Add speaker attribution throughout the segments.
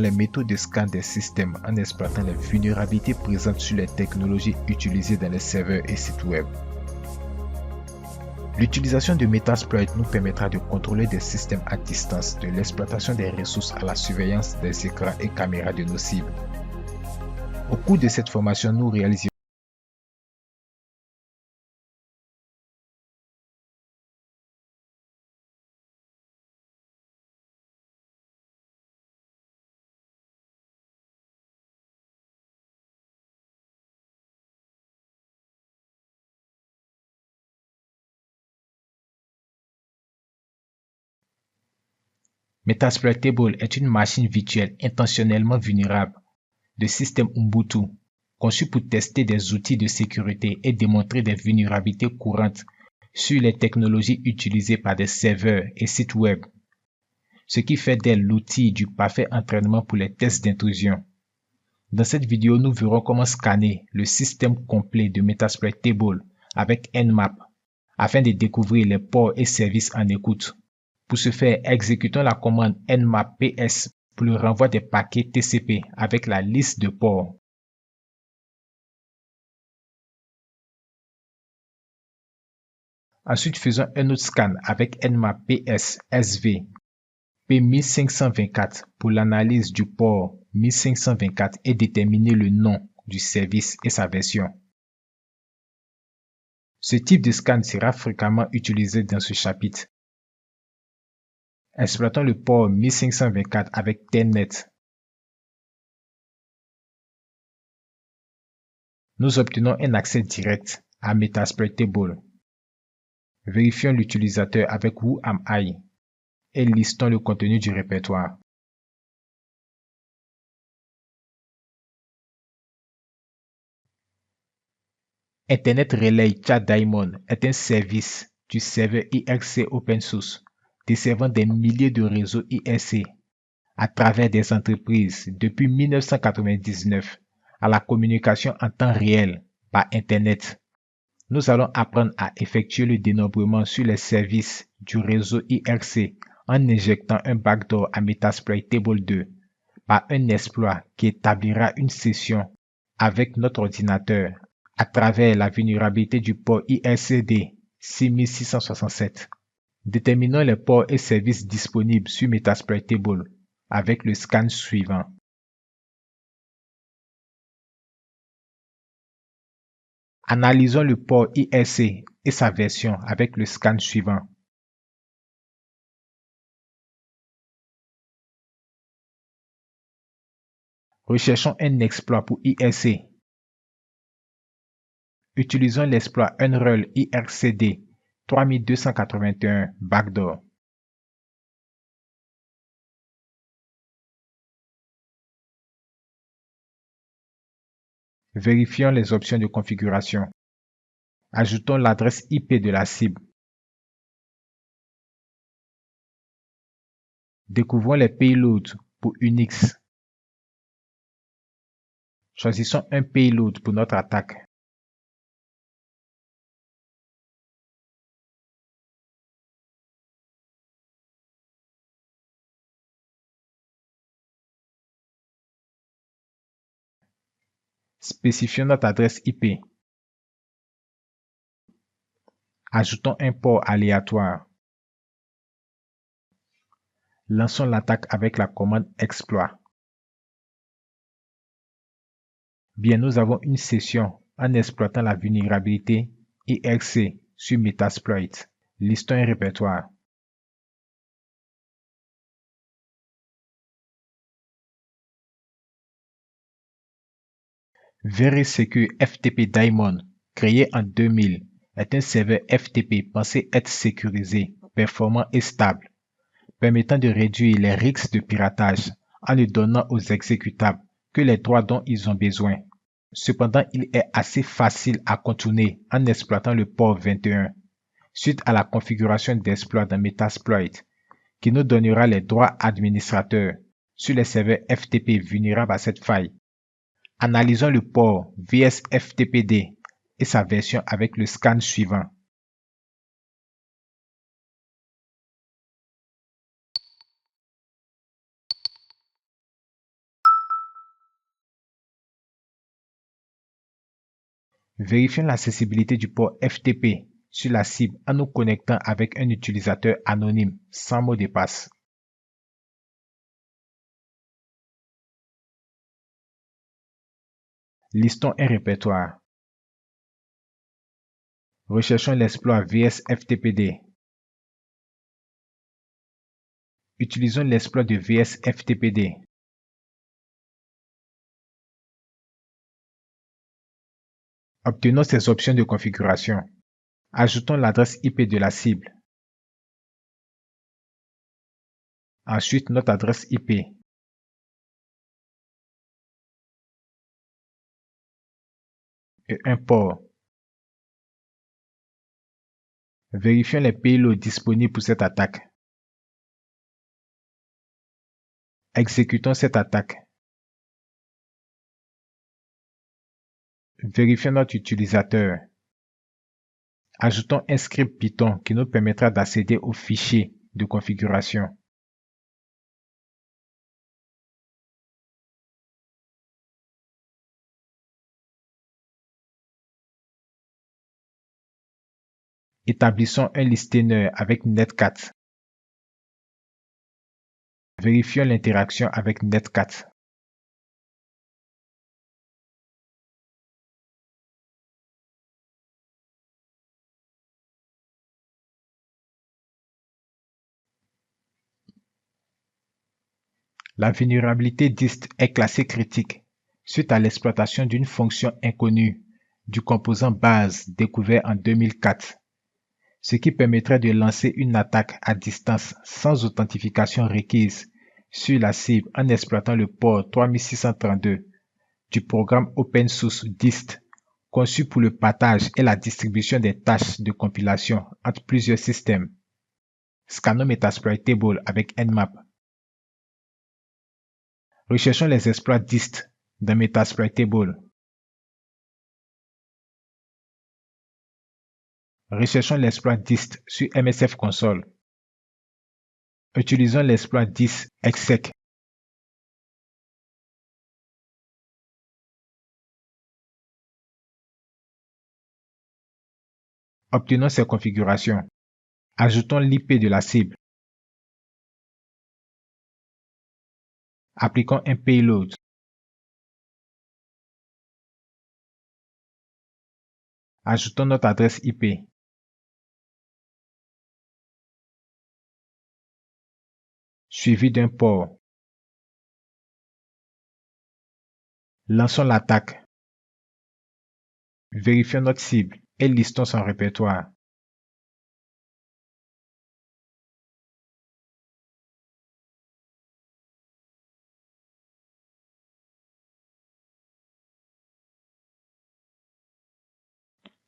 Speaker 1: les méthodes de scan des systèmes en exploitant les vulnérabilités présentes sur les technologies utilisées dans les serveurs et sites web. L'utilisation de Metasploit nous permettra de contrôler des systèmes à distance, de l'exploitation des ressources à la surveillance des écrans et caméras de nos cibles. Au cours de cette formation, nous réaliserons Metasploitable est une machine virtuelle intentionnellement vulnérable de système Ubuntu, conçue pour tester des outils de sécurité et démontrer des vulnérabilités courantes sur les technologies utilisées par des serveurs et sites web, ce qui fait d'elle l'outil du parfait entraînement pour les tests d'intrusion. Dans cette vidéo, nous verrons comment scanner le système complet de Metasploitable avec Nmap afin de découvrir les ports et services en écoute. Pour ce faire, exécutons la commande nmap-ps pour le renvoi des paquets TCP avec la liste de ports. Ensuite, faisons un autre scan avec nmap-ps sv p1524 pour l'analyse du port 1524 et déterminer le nom du service et sa version. Ce type de scan sera fréquemment utilisé dans ce chapitre. Exploitons le port 1524 avec Telnet. Nous obtenons un accès direct à Metasploitable. Vérifions l'utilisateur avec Who Am I et listons le contenu du répertoire. Internet Relay Chat Daemon est un service du serveur IRC Open Source desservant des milliers de réseaux IRC à travers des entreprises depuis 1999 à la communication en temps réel par Internet. Nous allons apprendre à effectuer le dénombrement sur les services du réseau IRC en injectant un backdoor à Metasploitable 2 par un exploit qui établira une session avec notre ordinateur à travers la vulnérabilité du port IRCD 6667. Déterminons les ports et services disponibles sur Metasploitable avec le scan suivant. Analysons le port IRC et sa version avec le scan suivant. Recherchons un exploit pour IRC. Utilisons l'exploit Unroll IRCD 3281 Backdoor. Vérifions les options de configuration. Ajoutons l'adresse IP de la cible. Découvrons les payloads pour Unix. Choisissons un payload pour notre attaque. Spécifions notre adresse IP. Ajoutons un port aléatoire. Lançons l'attaque avec la commande exploit. Bien, nous avons une session en exploitant la vulnérabilité IRC sur Metasploit. Listons un répertoire. VeriSecure FTP Daemon, créé en 2000, est un serveur FTP pensé être sécurisé, performant et stable, permettant de réduire les risques de piratage en ne donnant aux exécutables que les droits dont ils ont besoin. Cependant, il est assez facile à contourner en exploitant le port 21, suite à la configuration d'exploit dans Metasploit, qui nous donnera les droits administrateurs sur les serveurs FTP vulnérables à cette faille. Analysons le port VSFTPD et sa version avec le scan suivant. Vérifions l'accessibilité du port FTP sur la cible en nous connectant avec un utilisateur anonyme sans mot de passe. Listons un répertoire. Recherchons l'exploit VSFTPD. Utilisons l'exploit de VSFTPD. Obtenons ces options de configuration. Ajoutons l'adresse IP de la cible. Ensuite, notre adresse IP. Et un port. Vérifions les payloads disponibles pour cette attaque. Exécutons cette attaque. Vérifions notre utilisateur. Ajoutons un script Python qui nous permettra d'accéder aux fichiers de configuration. Établissons un listener avec Netcat. Vérifions l'interaction avec Netcat. La vulnérabilité dist est classée critique suite à l'exploitation d'une fonction inconnue du composant base découvert en 2004, ce qui permettrait de lancer une attaque à distance sans authentification requise sur la cible en exploitant le port 3632 du programme open source dist conçu pour le partage et la distribution des tâches de compilation entre plusieurs systèmes. Scannons Metasploitable avec Nmap. Recherchons les exploits dist dans Metasploitable. Recherchons l'exploit dist sur MSF Console. Utilisons l'exploit dist exec. Obtenons ces configurations. Ajoutons l'IP de la cible. Appliquons un payload. Ajoutons notre adresse IP. Suivi d'un port. Lançons l'attaque. Vérifions notre cible et listons son répertoire.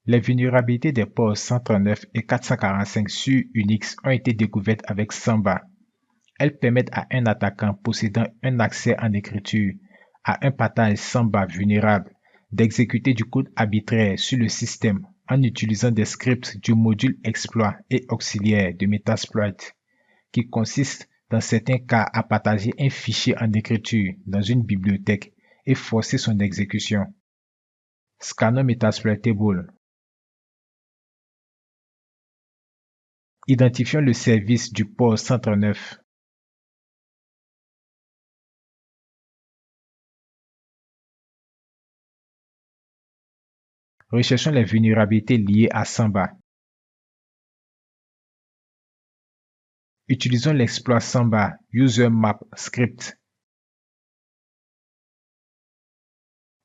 Speaker 1: Les vulnérabilités des ports 139 et 445 sur Unix ont été découvertes avec Samba. Elles permettent à un attaquant possédant un accès en écriture à un partage Samba vulnérable d'exécuter du code arbitraire sur le système en utilisant des scripts du module exploit et auxiliaire de Metasploit, qui consiste dans certains cas à partager un fichier en écriture dans une bibliothèque et forcer son exécution. Scannons Metasploitable. Identifions le service du port 139. Recherchons les vulnérabilités liées à Samba. Utilisons l'exploit Samba UserMap Script.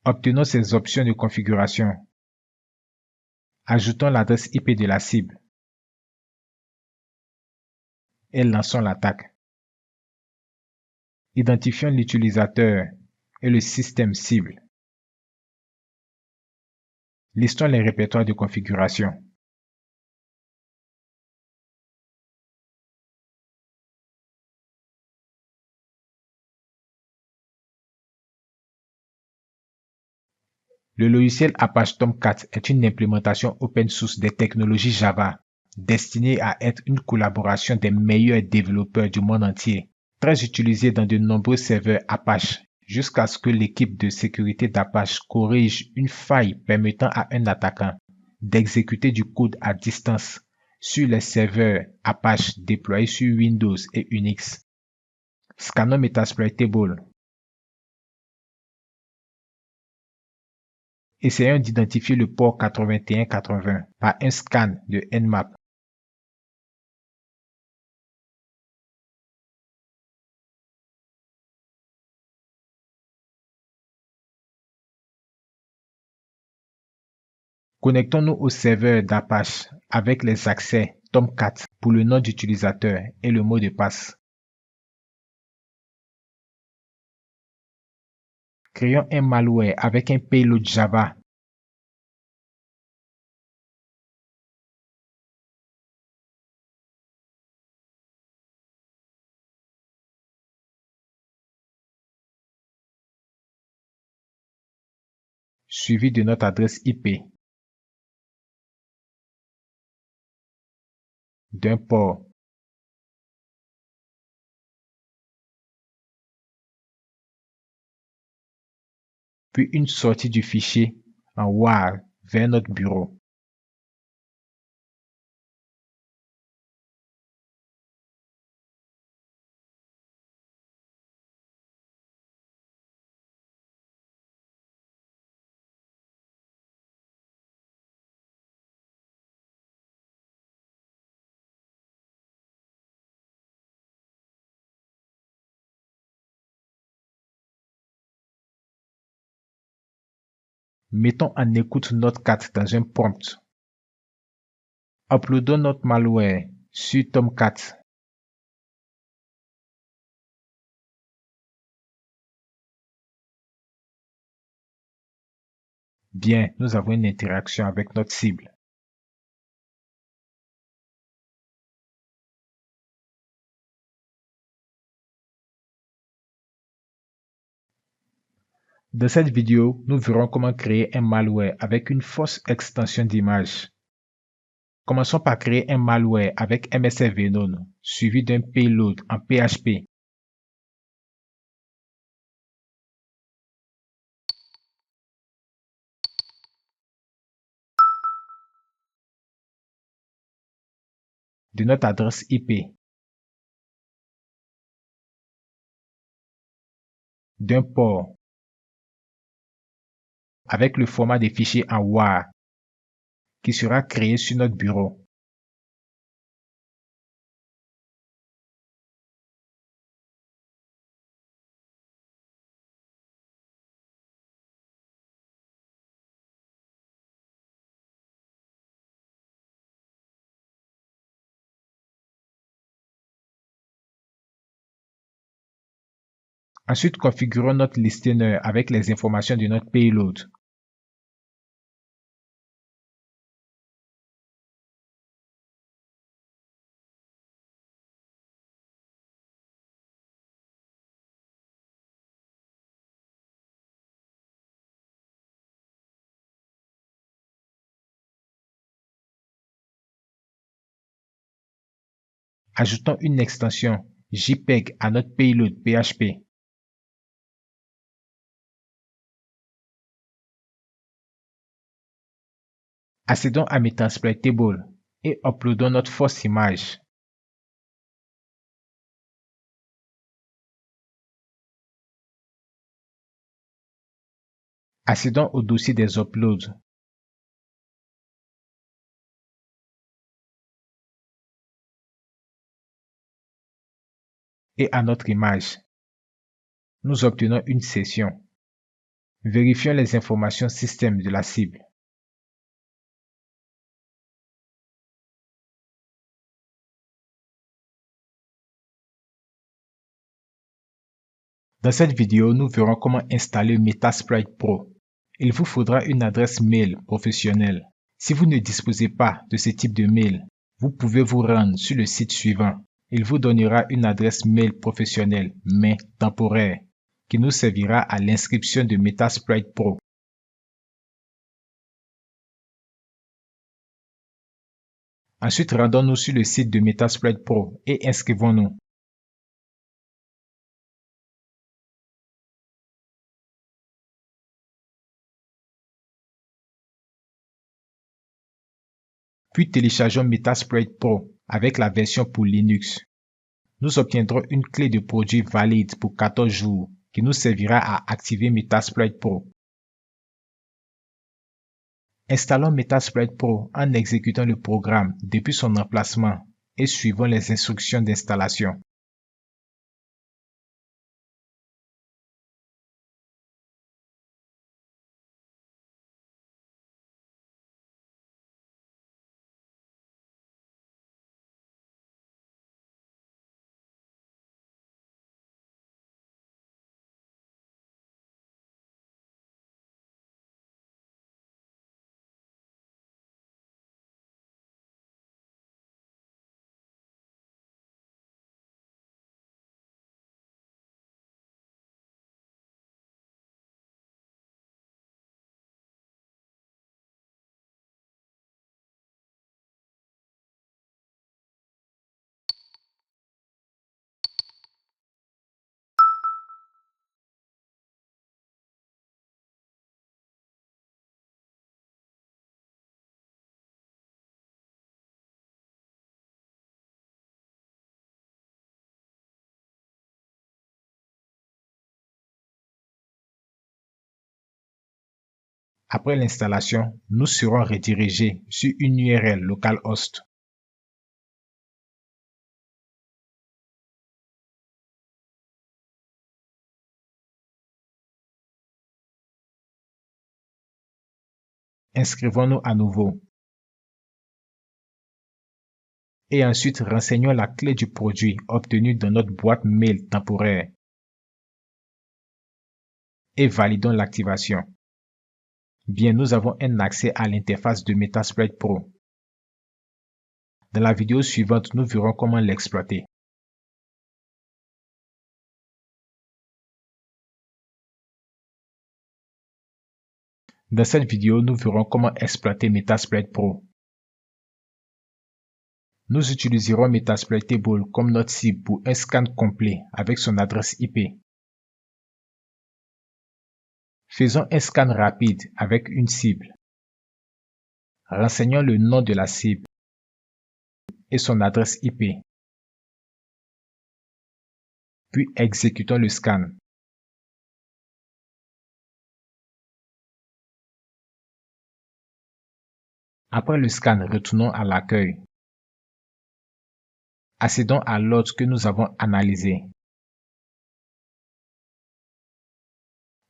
Speaker 1: Obtenons ces options de configuration. Ajoutons l'adresse IP de la cible. Et lançons l'attaque. Identifions l'utilisateur et le système cible. Listons les répertoires de configuration. Le logiciel Apache Tomcat est une implémentation open source des technologies Java, destinée à être une collaboration des meilleurs développeurs du monde entier, très utilisé dans de nombreux serveurs Apache jusqu'à ce que l'équipe de sécurité d'Apache corrige une faille permettant à un attaquant d'exécuter du code à distance sur les serveurs Apache déployés sur Windows et Unix. Scannons Metasploit Table. Essayons d'identifier le port 8180 par un scan de Nmap. Connectons-nous au serveur d'Apache avec les accès Tomcat pour le nom d'utilisateur et le mot de passe. Créons un malware avec un payload Java. Suivi de notre adresse IP, d'un port, puis une sortie du fichier en WAR vers notre bureau. Mettons en écoute Notepad dans un prompt. Uploadons notre malware sur Tomcat. Bien, nous avons une interaction avec notre cible. Dans cette vidéo, nous verrons comment créer un malware avec une fausse extension d'image. Commençons par créer un malware avec MSF Venom, suivi d'un payload en PHP. De notre adresse IP, d'un port, avec le format des fichiers en WAR, qui sera créé sur notre bureau. Ensuite, configurons notre listener avec les informations de notre payload. Ajoutons une extension JPEG à notre payload PHP. Accédons à Metasploit Table et uploadons notre fausse image. Accédons au dossier des uploads. Et à notre image. Nous obtenons une session. Vérifions les informations système de la cible. Dans cette vidéo, nous verrons comment installer Metasploit Pro. Il vous faudra une adresse mail professionnelle. Si vous ne disposez pas de ce type de mail, vous pouvez vous rendre sur le site suivant. Il vous donnera une adresse mail professionnelle, mais temporaire, qui nous servira à l'inscription de Metasploit Pro. Ensuite, rendons-nous sur le site de Metasploit Pro et inscrivons-nous. Puis téléchargeons Metasploit Pro avec la version pour Linux. Nous obtiendrons une clé de produit valide pour 14 jours qui nous servira à activer Metasploit Pro. Installons Metasploit Pro en exécutant le programme depuis son emplacement et suivons les instructions d'installation. Après l'installation, nous serons redirigés sur une URL localhost. Inscrivons-nous à nouveau. Et ensuite renseignons la clé du produit obtenue dans notre boîte mail temporaire. Et validons l'activation. Bien, nous avons un accès à l'interface de Metasploit Pro. Dans la vidéo suivante, nous verrons comment l'exploiter. Dans cette vidéo, nous verrons comment exploiter Metasploit Pro. Nous utiliserons Metasploitable comme notre cible pour un scan complet avec son adresse IP. Faisons un scan rapide avec une cible. Renseignons le nom de la cible et son adresse IP. Puis exécutons le scan. Après le scan, retournons à l'accueil. Accédons à l'ordre que nous avons analysé.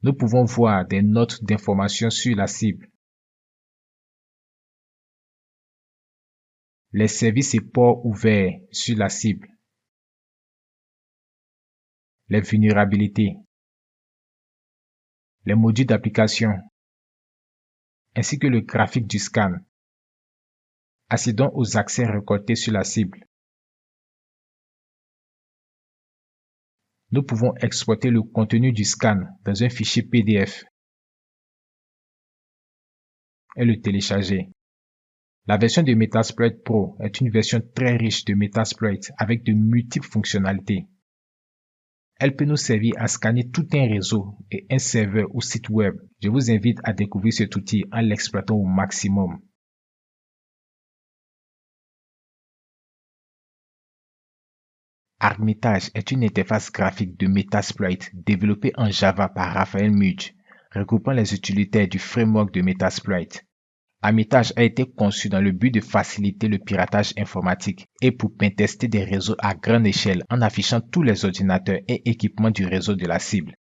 Speaker 1: Nous pouvons voir des notes d'information sur la cible. Les services et ports ouverts sur la cible. Les vulnérabilités. Les modules d'application. Ainsi que le graphique du scan. Accédons aux accès récoltés sur la cible. Nous pouvons exporter le contenu du scan dans un fichier PDF et le télécharger. La version de Metasploit Pro est une version très riche de Metasploit avec de multiples fonctionnalités. Elle peut nous servir à scanner tout un réseau et un serveur ou site web. Je vous invite à découvrir cet outil en l'exploitant au maximum. Armitage est une interface graphique de Metasploit développée en Java par Raphaël Mudge, regroupant les utilitaires du framework de Metasploit. Armitage a été conçu dans le but de faciliter le piratage informatique et pour pentester des réseaux à grande échelle en affichant tous les ordinateurs et équipements du réseau de la cible.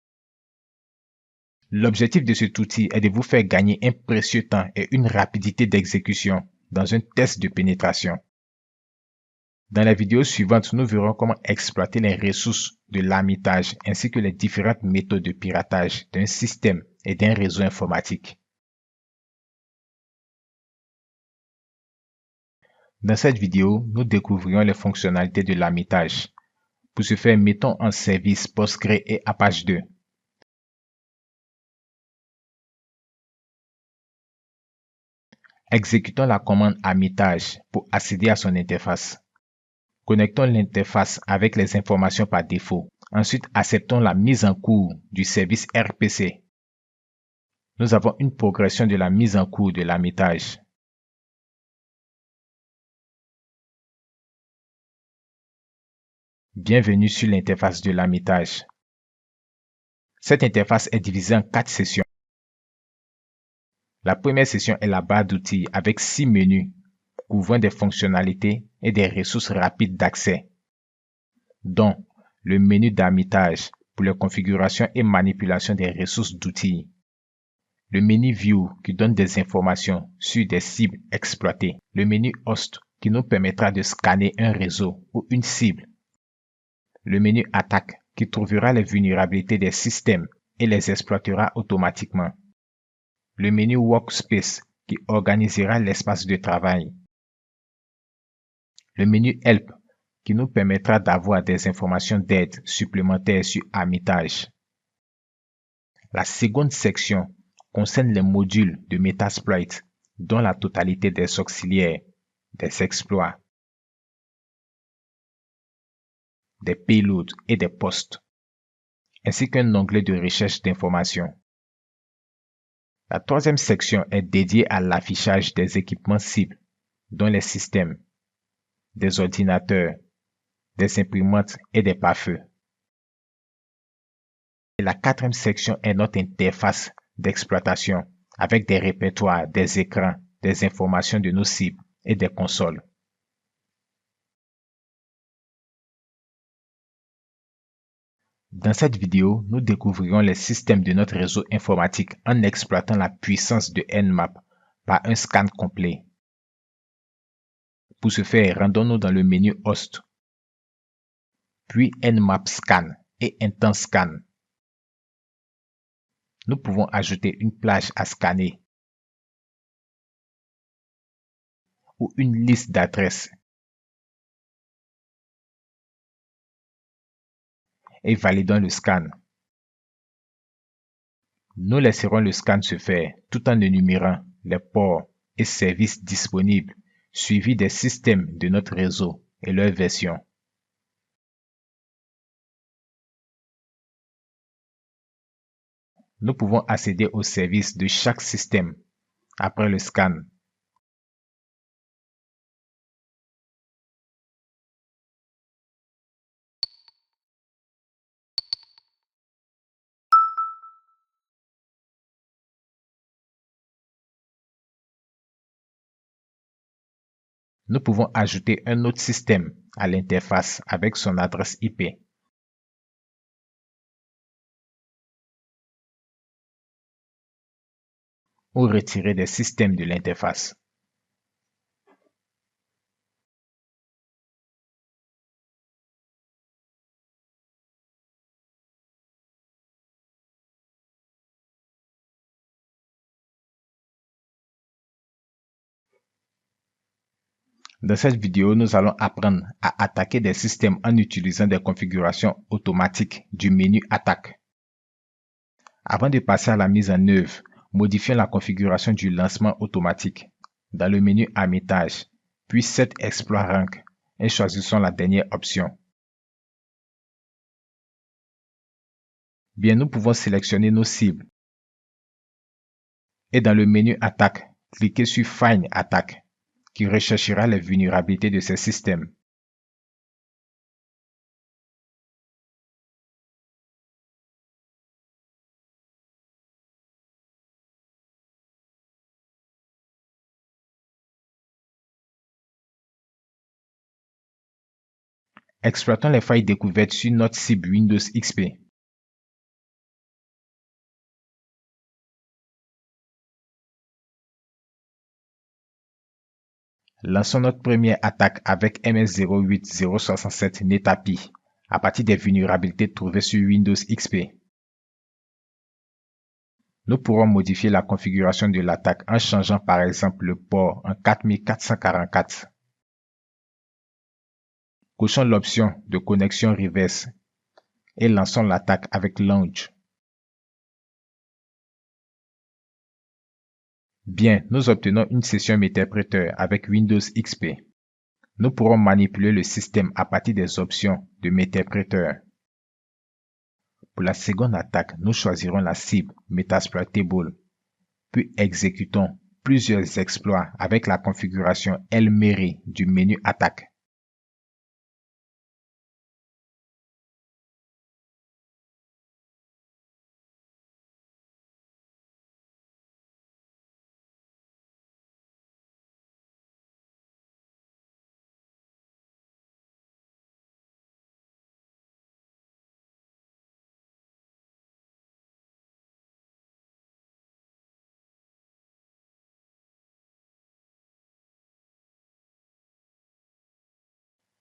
Speaker 1: L'objectif de cet outil est de vous faire gagner un précieux temps et une rapidité d'exécution dans un test de pénétration. Dans la vidéo suivante, nous verrons comment exploiter les ressources de l'armitage ainsi que les différentes méthodes de piratage d'un système et d'un réseau informatique. Dans cette vidéo, nous découvrirons les fonctionnalités de l'armitage. Pour ce faire, mettons en service Postgre et Apache 2. Exécutons la commande armitage pour accéder à son interface. Connectons l'interface avec les informations par défaut. Ensuite, acceptons la mise en cours du service RPC. Nous avons une progression de la mise en cours de l'armitage. Bienvenue sur l'interface de l'amitage. Cette interface est divisée en 4 sessions. La première session est la barre d'outils avec 6 menus couvrant des fonctionnalités et des ressources rapides d'accès, dont le menu d'amitage pour la configuration et manipulation des ressources d'outils, le menu View qui donne des informations sur des cibles exploitées, le menu Host qui nous permettra de scanner un réseau ou une cible, le menu Attaque qui trouvera les vulnérabilités des systèmes et les exploitera automatiquement, le menu Workspace qui organisera l'espace de travail, le menu Help qui nous permettra d'avoir des informations d'aide supplémentaires sur Amitage. La seconde section concerne les modules de Metasploit, dont la totalité des auxiliaires, des exploits, des payloads et des postes, ainsi qu'un onglet de recherche d'informations. La troisième section est dédiée à l'affichage des équipements cibles, dont les systèmes, des ordinateurs, des imprimantes et des pare-feux. Et la quatrième section est notre interface d'exploitation avec des répertoires, des écrans, des informations de nos cibles et des consoles. Dans cette vidéo, nous découvrirons les systèmes de notre réseau informatique en exploitant la puissance de Nmap par un scan complet. Pour ce faire, rendons-nous dans le menu Host, puis Nmap Scan et Intense Scan. Nous pouvons ajouter une plage à scanner ou une liste d'adresses et validons le scan. Nous laisserons le scan se faire tout en énumérant les ports et services disponibles suivis des systèmes de notre réseau et leur version. Nous pouvons accéder aux services de chaque système après le scan. Nous pouvons ajouter un autre système à l'interface avec son adresse IP. Ou retirer des systèmes de l'interface. Dans cette vidéo, nous allons apprendre à attaquer des systèmes en utilisant des configurations automatiques du menu Attaque. Avant de passer à la mise en œuvre, modifions la configuration du lancement automatique dans le menu Amitage, puis Set Exploit Rank et choisissons la dernière option. Bien, nous pouvons sélectionner nos cibles et dans le menu Attaque, cliquez sur Find Attack qui recherchera les vulnérabilités de ces systèmes. Exploitons les failles découvertes sur notre cible Windows XP. Lançons notre première attaque avec MS08067 Netapi à partir des vulnérabilités trouvées sur Windows XP. Nous pourrons modifier la configuration de l'attaque en changeant par exemple le port en 4444. Cochons l'option de connexion reverse et lançons l'attaque avec Launch. Bien, nous obtenons une session Meterpreter avec Windows XP. Nous pourrons manipuler le système à partir des options de Meterpreter. Pour la seconde attaque, nous choisirons la cible Metasploitable, puis exécutons plusieurs exploits avec la configuration Elmeri du menu Attaque.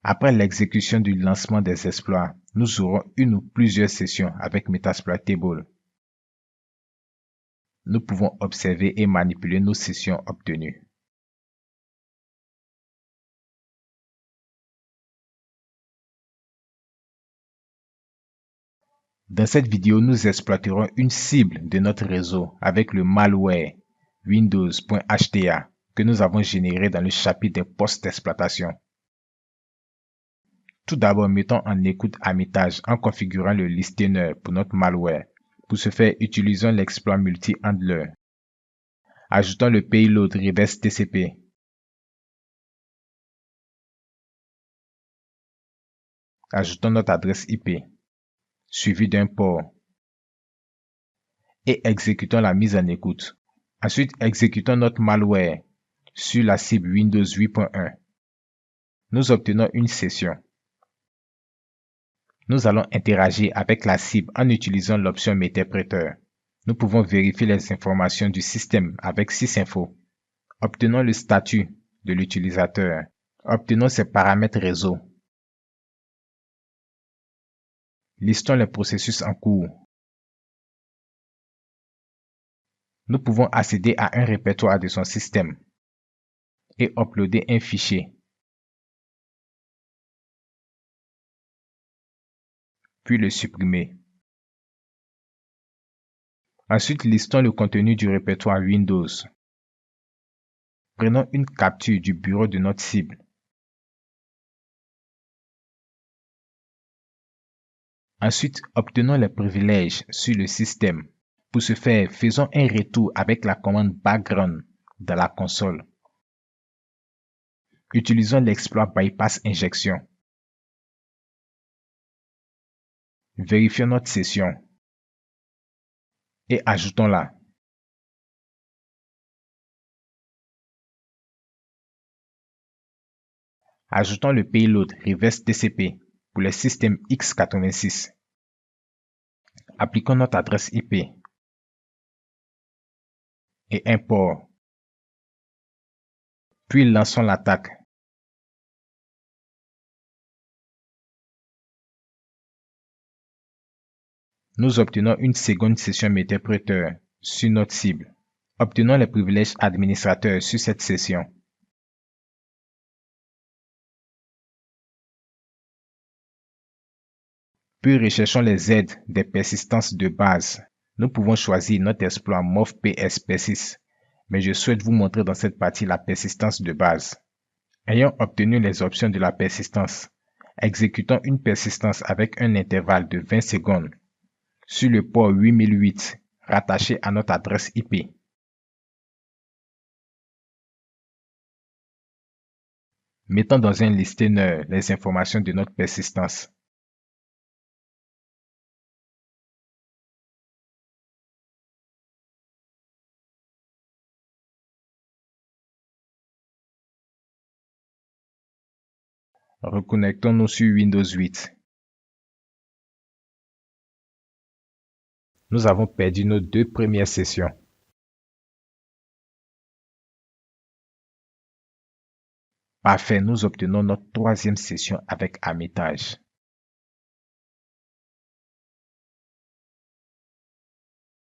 Speaker 1: Après l'exécution du lancement des exploits, nous aurons une ou plusieurs sessions avec Metasploitable. Nous pouvons observer et manipuler nos sessions obtenues. Dans cette vidéo, nous exploiterons une cible de notre réseau avec le malware Windows.hta que nous avons généré dans le chapitre des postes d'exploitation. Tout d'abord, mettons en écoute Hermitage en configurant le listener pour notre malware. Pour ce faire, utilisons l'exploit multi-handler. Ajoutons le payload reverse TCP. Ajoutons notre adresse IP, suivi d'un port. Et exécutons la mise en écoute. Ensuite, exécutons notre malware sur la cible Windows 8.1. Nous obtenons une session. Nous allons interagir avec la cible en utilisant l'option Méterpréteur. Nous pouvons vérifier les informations du système avec sysinfo. Obtenons le statut de l'utilisateur. Obtenons ses paramètres réseau. Listons les processus en cours. Nous pouvons accéder à un répertoire de son système et uploader un fichier. Puis le supprimer. Ensuite, listons le contenu du répertoire Windows. Prenons une capture du bureau de notre cible. Ensuite, obtenons les privilèges sur le système. Pour ce faire, faisons un retour avec la commande background dans la console. Utilisons l'exploit bypass injection. Vérifions notre session et ajoutons-la. Ajoutons le payload reverse TCP pour le système x86. Appliquons notre adresse IP et un port. Puis lançons l'attaque. Nous obtenons une seconde session Méterpréteur sur notre cible. Obtenons les privilèges administrateurs sur cette session. Puis recherchons les aides des persistances de base. Nous pouvons choisir notre exploit MovPS Persist, mais je souhaite vous montrer dans cette partie la persistance de base. Ayant obtenu les options de la persistance, exécutons une persistance avec un intervalle de 20 secondes sur le port 8008 rattaché à notre adresse IP. Mettons dans un listener les informations de notre persistance. Reconnectons-nous sur Windows 8. Nous avons perdu nos deux premières sessions. Parfait, nous obtenons notre troisième session avec Hermitage.